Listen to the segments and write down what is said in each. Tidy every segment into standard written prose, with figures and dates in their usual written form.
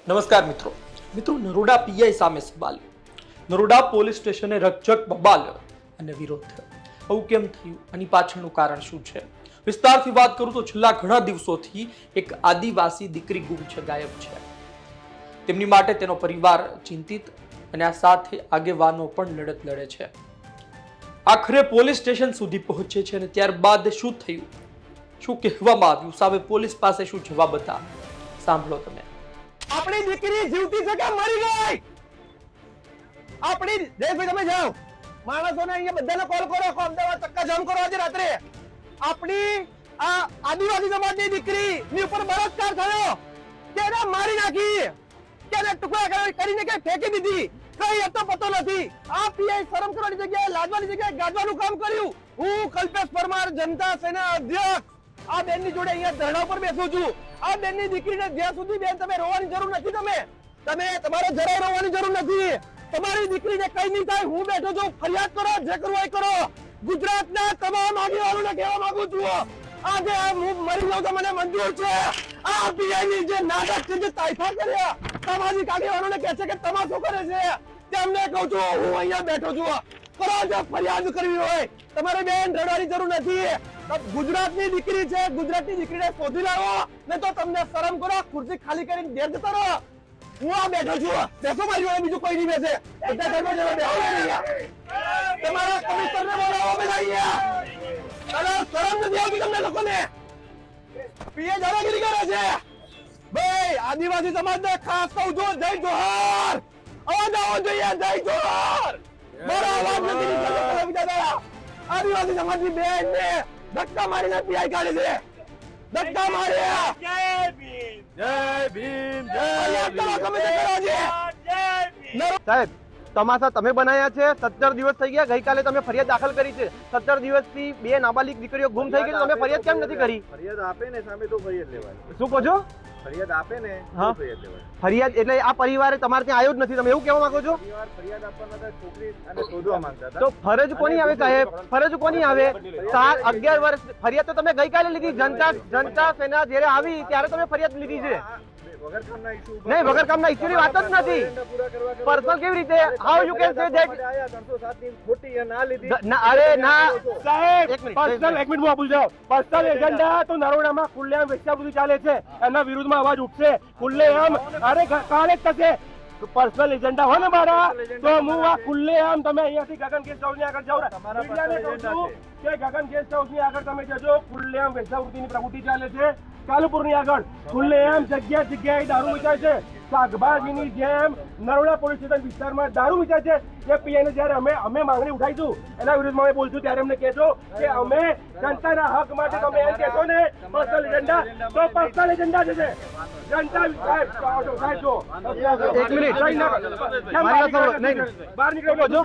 નમસ્કાર મિત્રો નરોડા પીઆઈ સામે સવાલ, નરોડા પોલીસ સ્ટેશને રકઝક બબાલ અને વિરોધ. આવું કેમ થયું? આની પાછળનું કારણ શું છે? વિસ્તારથી વાત કરું તો છેલ્લા ઘણા દિવસોથી એક આદિવાસી દીકરી ગુમ છે, ગાયબ છે. તેમની માટે તેનો પરિવાર ચિંતિત અને આ સાથે આગેવાનો પણ લડત લડે છે. આખરે પોલીસ સ્ટેશન સુધી પહોંચે છે અને ત્યારબાદ શું થયું, શું કહેવામાં આવ્યું, સામે પોલીસ પાસે શું જવાબ હતા, સાંભળો તમે. આપણી દીકરી જીવતી છે કે મરી ગઈ? આપણી જયભાઈ તમે જાઓ, માણસોને અહીંયા બધાને કોલ કરો, અમદાવાદ ચક્કા જામ કરો આજે રાત્રે. આપણી આ આદિવાસી સમાજની દીકરી ની ઉપર બળાત્કાર થયો, તેને મારી નાખી, તેને ટુકડા કરીને કે ફેંકી દીધી, કઈ હતો પતો નથી. આ પીઆઈ શરમ કરવાની જગ્યાએ લાજવાની જગ્યાએ ગાજવાનું કામ કર્યું. હું કલ્પેશ પરમાર, જનતા સેના અધ્યક્ષ, આ બેનની જોડે અહીંયા ધરણા પર બેસું છું. આ બેનની દીકરીને જ્યાં સુધી બેન તમે રોવાની જરૂર નથી, તમે તમારે જરાય રોવાની જરૂર નથી. તમારી દીકરીને કઈ નહીં થાય, હું બેઠો છું, ફરિયાદ કરો, જે કરવું હોય કરો. ગુજરાતના તમામ આગેવાનોને કહેવા માંગુ છું, આજે હું મરી જાઉં તો મને મંજૂર છે. આ પીઆઈની જે નાટક છે, જે તાઇફા કર્યા, સામાજિક આગેવાનોને કહે છે કે તમાશો કરે છે, તેમને કહું છું હું અહીંયા બેઠો છું. કરો, જો ફરિયાદ કરવી હોય તમારે બેન રડવાની જરૂર નથી. ગુજરાતની દીકરી છે, ગુજરાતની દીકરીને શોધી લાવો, ને તો તમને શરમ કરો, ખુરશી ખાલી કરીને ઘેર જતા રહો. હું આ બેઠો છું, બેસો મારી જોડે, બીજું કોઈ નહીં બેસે. બધા ધર્મજનો બેસો અહીંયા, તમારા કમિશનરને બોલાવો બધા અહીંયા. ચાલો, શરમ નથી આવતી તમને લોકોને? પીએ દાદાગીરી કરે છે. ભાઈ આદિવાસી સમાજને ખાસ કહું છું, જય જોહાર. અવાજ આવવો જોઈએ, જય જોહાર. મારો અવાજ નથી નીકળતો દાદા. આદિવાસી સમાજની બેન ને ધક્કા મારીને પીઆઈ કાઢે છે, ધક્કા માર્યા. જય ભીમ, જય ભીમ, જય સાહેબ. તમાશા તમે બનાવ્યા છે. 17 દિવસ થઈ ગયા, ગઈકાલે તમે ફરિયાદ દાખલ કરી છે. 17 દિવસથી બે નાબાલિગ દીકરીઓ ગુમ થઈ ગઈ, તમે ફરિયાદ કેમ નથી કરી? ફરિયાદ આપે ને સામે તો ફરિયાદ લેવાય. શું કહો છો? ફરિયાદ આપે ને ફરિયાદ લેવાય. ફરિયાદ એટલે આ પરિવારે તમારે ત્યાં આવ્યો જ નથી, તમે એવું કહેવા માંગો છો? ફરિયાદ આપવાના હતા, છોકરી અને શોધવા માંગતા હતા. તો ફરજ કોની આવે સાહેબ? ફરજ કોની આવે? 11 વર્ષ ફરિયાદ તો તમે ગઈકાલે લીધી. જનતા સેના જ્યારે આવી ત્યારે તમે ફરિયાદ લીધી છે. વગર કામના ઇશ્યુ નહીં, વગર કામના ઇશ્યુની વાત જ નથી. પર્સનલ કેવી રીતે? How you can say that? 307 ની ખોટી ના લીધી. અરે ના સાહેબ, એક મિનિટ પર્સનલ હું આપું છું. પર્સનલ એજન્ડા તો નરોડામાં ખુલ્લેઆમ વેશ્યાવૃત્તિ ચાલે છે, એના વિરુદ્ધમાં અવાજ ઉઠશે ખુલ્લેઆમ. અરે કાલે જ થશે. પર્સનલ એજન્ડા હોય ને મારા, તો હું આ ખુલ્લેઆમ તમે અહીંયાથી ગગન ગેસ્ટ હાઉસની આગળ જાઓ, મીડિયાને કહું છું કે ગગન ગેસ્ટ હાઉસની આગળ તમે જજો. ખુલ્લેઆમ વેશ્યાવૃત્તિની પ્રવૃત્તિ ચાલે છે કાલુપુરની આગળ. ખુલ્લેઆમ જગ્યાએ દારૂ વેચાય છે. શાકભાજીની જેમ નરોડા પોલીસ સ્ટેશન વિસ્તારમાં દારૂ વેચાય છે. એ પીઆઈને જ્યારે અમે માંગણી ઉઠાઈશું, એના વિરુદ્ધમાં અમે બોલશું, ત્યારે અમને કહેજો કે અમે જનતાના હક માટે તમે એમ કહેશો ને પર્સનલ એજન્ડા, તો પર્સનલ એજન્ડા છે. જનતા સાહેબ જો એક મિનિટ બહાર નીકળો છો,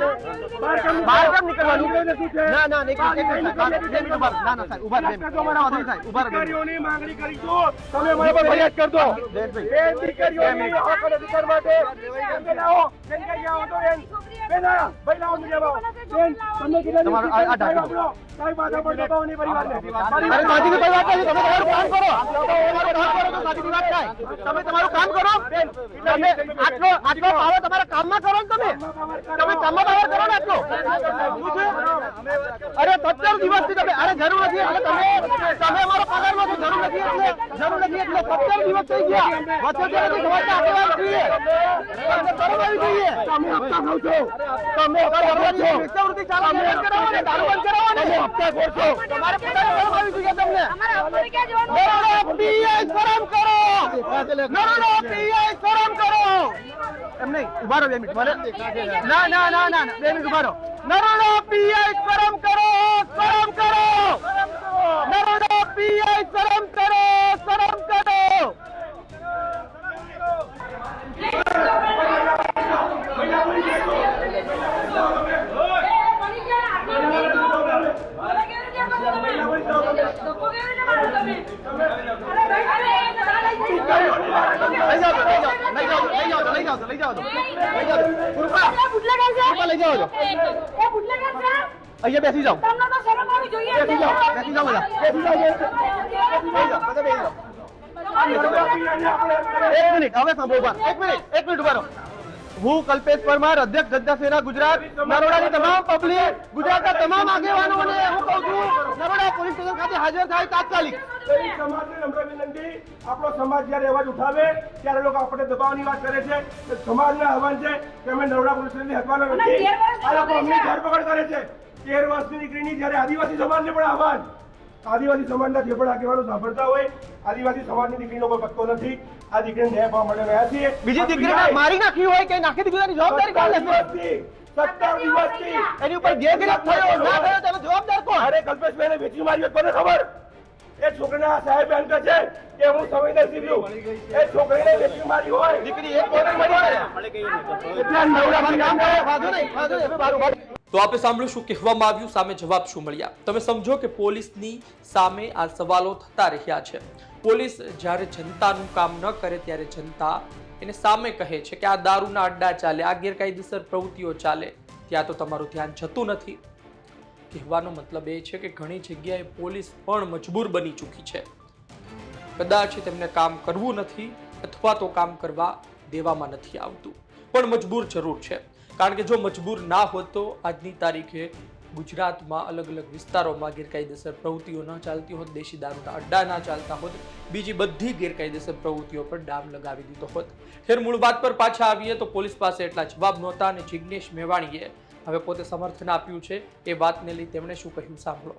બહાર કેમ નીકળવાનું? ના ના દીકરીઓની માંગણી કરીશું, તમે મને પર ફરિયાદ કરજો. એ દીકરીઓની હક અને અધિકાર માટે તમે લાવો, બેન કઈ આવો તો બેન ભાઈ લાવો મીડિયામાં. બેન તમને કેટલા તમારો આ ઢાંકી દો. સાહેબ માથા પર દબાવવાની પરિવારને. અરે સાચી વાત છે, તમે તમારું કામ કરો. તો સાચી વાત થાય. તમે તમારું કામ કરો. તમે આટલો પાવર તમારા કામમાં કરો ને. તમે કામમાં પાવર કરો ને આટલો. અરે 17 દિવસથી તમે અરે જરૂર નથી એટલે તમે અમારો પગારમાં તો જરૂર નથી એટલે 17 દિવસ થઈ ગયા. વચ્ચે સમાજના આગેવાન છીએ, તમને શરમ આવી જોઈએ. તમે હપ્તા ખાવ છો, તમે વેશ્યાવૃત્તિ ચાલુ કરાવો ને, દારૂ બંધ કરાવો ને. હપ્તા ખોર છો. તમારે પોતાની શરમ આવી જોઈએ તમને. નરોડા પીઆઈ શરમ કરો. નરોડા પીઆઈ શરમ કરો. એમ નહીં, ઉભા રહો 2 મિનિટ. ના 2 મિનિટ ઉભા રહો. નરોડા પીઆઈ શરમ કરો, શરમ કરો. નરોડા પીઆઈ શરમ કરો, શરમ કરો. અહીંયા બેસી જાઓ. બેસી જાઓ બધા. નરોડા પીઆઈને આપણે એક મિનિટ હવે સાંભળો બસ. એક મિનિટ ઉભા રહો. હું કલ્પેશ પરમાર, અધ્યક્ષ જનતા સેના ગુજરાત, નરોડાની તમામ પબ્લિક, ગુજરાતના તમામ આગેવાનોને હું કહું છું, નરોડા પોલીસ સ્ટેશન ખાતે હાજર થાય તાત્કાલિક. દરેક સમાજને નમ્ર વિનંતી, આપણો સમાજ જ્યારે અવાજ ઉઠાવે ત્યારે લોકો આપણે દબાવવાની વાત કરે છે. તો સમાજને આહવાન છે કે અમે નરોડા પોલીસ સ્ટેશનથી હટવાના નથી. આ લોકો અમની ધરપકડ કરે છે. 13 વર્ષની દીકરીની જ્યારે આદિવાસી સમાજને પણ આહવાન, આદિવાસી સમાજના જે પણ આગેવાનો સાંભળતા હોય, આદિવાસી સમાજની દીકરીનો કોઈ પત્તો નથી. આ દીકરીને ન્યાય પામવા માટે રહ્યા છીએ. બીજી દીકરીને મારી નાખી હોય કે નાખી દીધી હોય એની જવાબદારી કોણ લેશે? 17 દિવસથી એની ઉપર જે ગિરફ્ત થયો ના થયો તેનો જવાબદાર કોણ? અરે કલ્પેશભાઈને વેચી મારી કોને ખબર? એ છોકરીના સાહેબ એમ કહે છે કે હું સંવેદનશીલ છું. એ છોકરીને વેચી મારી હોય દીકરી એક કોને મરી એટલે નવડામાં નામ કહે. વાંધો નહીં, વાંધો નહીં, હવે બારું. તો આપણે સાંભળ્યું શું કહેવામાં આવ્યું, સામે જવાબ શું મળ્યા. તમે સમજો કે પોલીસની સામે આ સવાલો થતા રહ્યા છે. પોલીસ જ્યારે જનતાનું કામ ન કરે ત્યારે જનતા એને સામે કહે છે કે આ દારૂના અડ્ડા ચાલે, આ ગેરકાયદેસર પ્રવૃત્તિઓ ચાલે, ત્યાં તો તમારું ધ્યાન જતું નથી. કહેવાનો મતલબ એ છે કે ઘણી જગ્યાએ પોલીસ પણ મજબૂર બની ચૂકી છે. કદાચ તેમને કામ કરવું નથી અથવા તો કામ કરવા દેવામાં નથી આવતું, પણ મજબૂર જરૂર છે. કારણ કે જો મજબૂર ના હોત તો આજની તારીખે ગુજરાતમાં અલગ અલગ વિસ્તારોમાં ગેરકાયદેસર પ્રવૃત્તિઓ ન ચાલતી હોત, દેશી દારૂના અડ્ડા ના ચાલતા હોત, બીજી બધી ગેરકાયદેસર પ્રવૃત્તિઓ પર ડામ લગાવી દીધો હોત. ખેર મૂળ વાત પર પાછા આવીએ તો પોલીસ પાસે એટલા જવાબ નહોતા અને જિગ્નેશ મેવાણીએ હવે પોતે સમર્થન આપ્યું છે. એ વાતને લઈ તેમણે શું કહ્યું સાંભળો.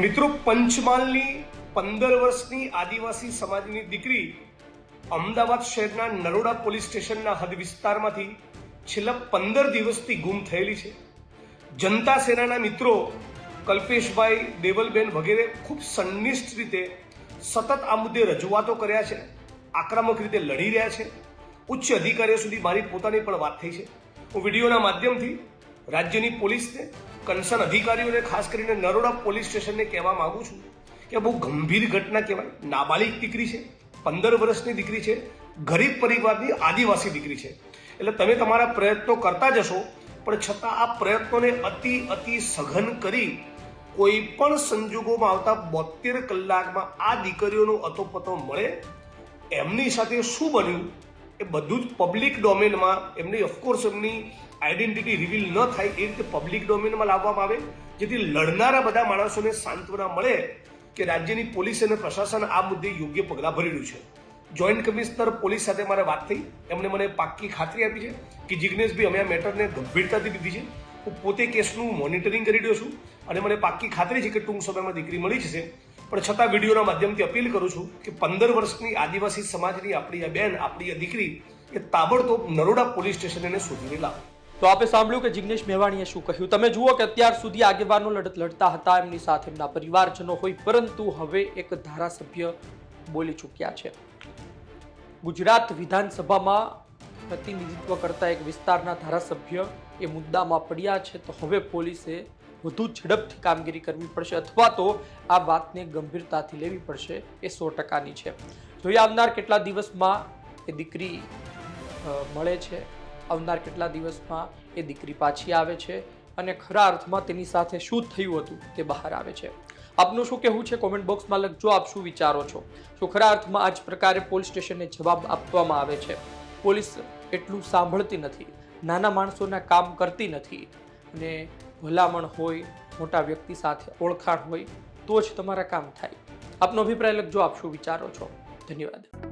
મિત્રો, પંચમહાલની 15 વર્ષની આદિવાસી સમાજની દીકરી અમદાવાદ શહેરના નરોડા પોલીસ સ્ટેશનના હદ વિસ્તારમાંથી છેલ્લા 15 દિવસથી ગુમ થયેલી છે. જનતા સેનાના મિત્રો કલ્પેશભાઈ, દેવલબેન વગેરે ખૂબ સંનિષ્ઠ રીતે સતત આ મુદ્દે રજૂઆતો કર્યા છે, આક્રમક રીતે લડી રહ્યા છે. ઉચ્ચ અધિકારીઓ સુધી મારી પોતાની પણ વાત થઈ છે. હું વિડીયોના માધ્યમથી રાજ્યની પોલીસને, કન્સર્ન અધિકારીઓને, ખાસ કરીને નરોડા પોલીસ સ્ટેશનને કહેવા માંગુ છું કે બહુ ગંભીર ઘટના કહેવાય. નાબાલિગ દીકરી છે, 15 વર્ષની દીકરી છે, ગરીબ પરિવારની આદિવાસી દીકરી છે. એટલે તમે તમારા પ્રયત્નો કરતા જશો, પણ છતાં આ પ્રયત્નોને અતિ સઘન કરી કોઈ પણ સંજોગોમાં આવતા 72 કલાકમાં આ દીકરીઓનો અતોપતો મળે. એમની સાથે શું બન્યું એ બધું જ પબ્લિક ડોમેનમાં, એમની ઓફકોર્સ એમની આઈડેન્ટિટી રિવીલ ન થાય એ રીતે પબ્લિક ડોમેનમાં લાવવામાં આવે, જેથી લડનારા બધા માણસોને સાંત્વના મળે કે રાજ્યની પોલીસ અને પ્રશાસન આ મુદ્દે યોગ્ય પગલાં ભરી રહ્યું છે. જોઈન્ટ કમિશનર પોલીસ સાથે મારે વાત થઈ, એમણે મને પાક્કી ખાતરી આપી છે કે જિગ્નેશભાઈ અમે આ મેટરને ગંભીરતાથી લીધી છે. હું પોતે કેસનું મોનિટરિંગ કરી રહ્યો છું અને મને પાક્કી ખાતરી છે કે ટૂંક સમયમાં દીકરી મળી જશે. પણ છતાં વિડીયોના માધ્યમથી અપીલ કરું છું કે 15 વર્ષની આદિવાસી સમાજની આપણી આ બેન, આપણી આ દીકરી એ તાબડતોબ નરોડા પોલીસ સ્ટેશન એને શોધીને લાવો. તો આપે સાંભળ્યું કે જિગ્નેશ મેવાણીએ શું કહ્યું. તમે જુઓ કે અત્યાર સુધી આગેવાનો લડત લડતા હતા, એમની સાથે એમના પરિવારજનો હોય, પરંતુ હવે એક ધારાસભ્ય બોલી ચૂક્યા છે. ગુજરાત વિધાનસભામાં પ્રતિનિધિત્વ કરતા એક વિસ્તારના ધારાસભ્ય એ મુદ્દામાં પડ્યા છે. તો હવે પોલીસે વધુ ઝડપથી કામગીરી કરવી પડશે અથવા તો આ વાતને ગંભીરતાથી લેવી પડશે. એ 100%ની છે. જોઈએ આવનાર કેટલા દિવસમાં એ દીકરી મળે છે, આવનાર કેટલા દિવસમાં એ દીકરી પાછી આવે છે અને ખરા અર્થમાં તેની સાથે શું થયું હતું તે બહાર આવે છે. આપનું શું કહેવું છે કોમેન્ટ બોક્સમાં લખજો. આપ શું વિચારો છો? શું ખરા અર્થમાં આ જ પ્રકારે પોલીસ સ્ટેશનને જવાબ આપવામાં આવે છે? પોલીસ એટલું સાંભળતી નથી, નાના માણસોના કામ કરતી નથી, અને ભલામણ હોય, મોટા વ્યક્તિ સાથે ઓળખાણ હોય તો જ તમારા કામ થાય. આપનો અભિપ્રાય લખજો. આપ શું વિચારો છો? ધન્યવાદ.